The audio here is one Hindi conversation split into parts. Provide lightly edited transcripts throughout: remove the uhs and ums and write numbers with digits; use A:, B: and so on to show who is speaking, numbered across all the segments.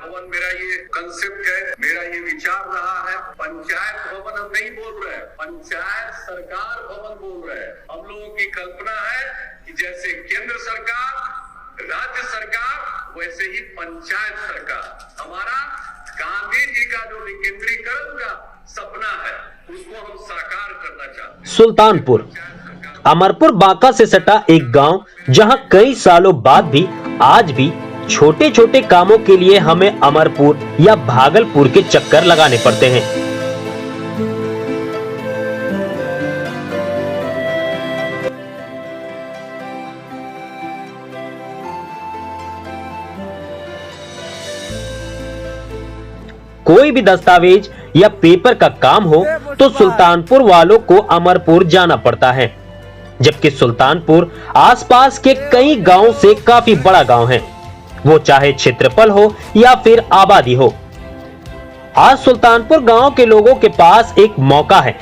A: भवन मेरा ये कंसेप्ट है, मेरा ये विचार रहा है। पंचायत भवन हम नहीं बोल रहे हैं, पंचायत सरकार भवन बोल रहे हैं। हम लोगों की कल्पना है कि जैसे केंद्र सरकार, राज्य सरकार, वैसे ही पंचायत सरकार। हमारा गांधी जी का जो विकेंद्रीकरण का सपना है, उसको हम साकार करना चाहते हैं।
B: सुल्तानपुर अमरपुर बांका से सटा एक गांव, जहां कई सालों बाद भी आज भी छोटे छोटे कामों के लिए हमें अमरपुर या भागलपुर के चक्कर लगाने पड़ते हैं। कोई भी दस्तावेज या पेपर का काम हो तो सुल्तानपुर वालों को अमरपुर जाना पड़ता है, जबकि सुल्तानपुर आसपास के कई गांवों से काफी बड़ा गांव है, वो चाहे क्षेत्रफल हो या फिर आबादी हो। आज सुल्तानपुर गांव के लोगों के पास एक मौका है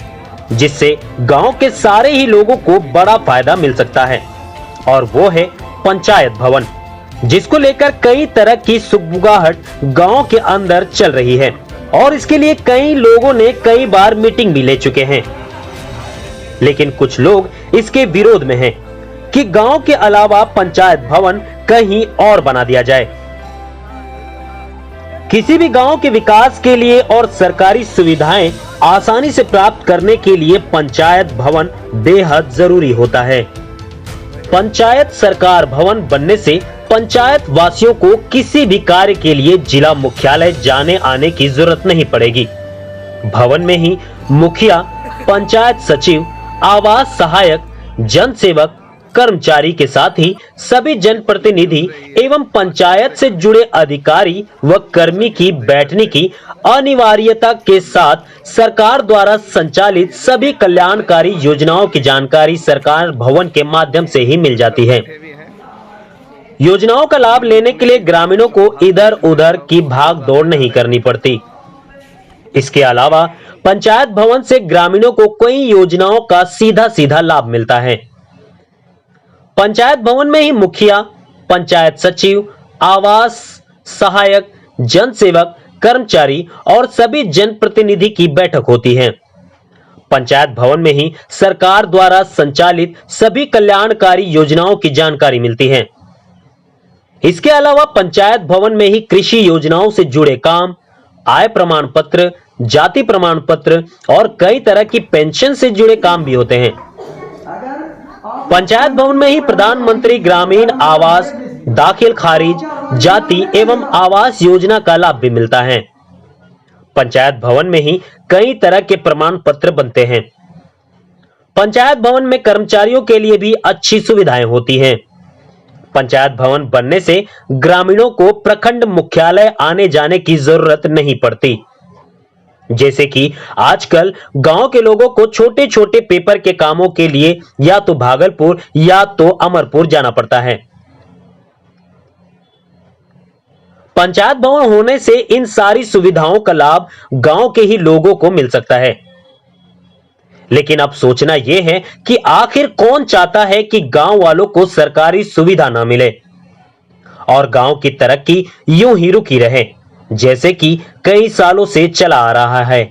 B: जिससे गांव के सारे ही लोगों को बड़ा फायदा मिल सकता है, और वो है पंचायत भवन, जिसको लेकर कई तरह की सुगबुगाहट गांव के अंदर चल रही है, और इसके लिए कई लोगों ने कई बार मीटिंग भी ले चुके हैं। लेकिन कुछ लोग इसके विरोध में हैं कि गांव के अलावा पंचायत भवन कहीं और बना दिया जाए। किसी भी गांव के विकास के लिए और सरकारी सुविधाएं आसानी से प्राप्त करने के लिए पंचायत भवन बेहद जरूरी होता है। पंचायत सरकार भवन बनने से पंचायत वासियों को किसी भी कार्य के लिए जिला मुख्यालय जाने आने की जरूरत नहीं पड़ेगी। भवन में ही मुखिया, पंचायत सचिव, आवास सहायक, जन सेवक, कर्मचारी के साथ ही सभी जनप्रतिनिधि एवं पंचायत से जुड़े अधिकारी व कर्मी की बैठने की अनिवार्यता के साथ सरकार द्वारा संचालित सभी कल्याणकारी योजनाओं की जानकारी सरकार भवन के माध्यम से ही मिल जाती है। योजनाओं का लाभ लेने के लिए ग्रामीणों को इधर उधर की भाग दौड़ नहीं करनी पड़ती। इसके अलावा पंचायत भवन से ग्रामीणों को कई योजनाओं का सीधा सीधा लाभ मिलता है। पंचायत भवन में ही मुखिया, पंचायत सचिव, आवास सहायक, जन सेवक, कर्मचारी और सभी जनप्रतिनिधि की बैठक होती है। पंचायत भवन में ही सरकार द्वारा संचालित सभी कल्याणकारी योजनाओं की जानकारी मिलती है। इसके अलावा पंचायत भवन में ही कृषि योजनाओं से जुड़े काम, आय प्रमाण पत्र, जाति प्रमाण पत्र और कई तरह की पेंशन से जुड़े काम भी होते हैं। पंचायत भवन में ही प्रधानमंत्री ग्रामीण आवास, दाखिल खारिज, जाति एवं आवास योजना का लाभ भी मिलता है। पंचायत भवन में ही कई तरह के प्रमाण पत्र बनते हैं। पंचायत भवन में कर्मचारियों के लिए भी अच्छी सुविधाएं होती हैं। पंचायत भवन बनने से ग्रामीणों को प्रखंड मुख्यालय आने जाने की जरूरत नहीं पड़ती, जैसे कि आजकल गांव के लोगों को छोटे छोटे पेपर के कामों के लिए या तो भागलपुर या तो अमरपुर जाना पड़ता है। पंचायत भवन होने से इन सारी सुविधाओं का लाभ गांव के ही लोगों को मिल सकता है। लेकिन अब सोचना यह है कि आखिर कौन चाहता है कि गांव वालों को सरकारी सुविधा ना मिले और गांव की तरक्की यूं ही रुकी रहे, जैसे कि कई सालों से चला आ रहा है।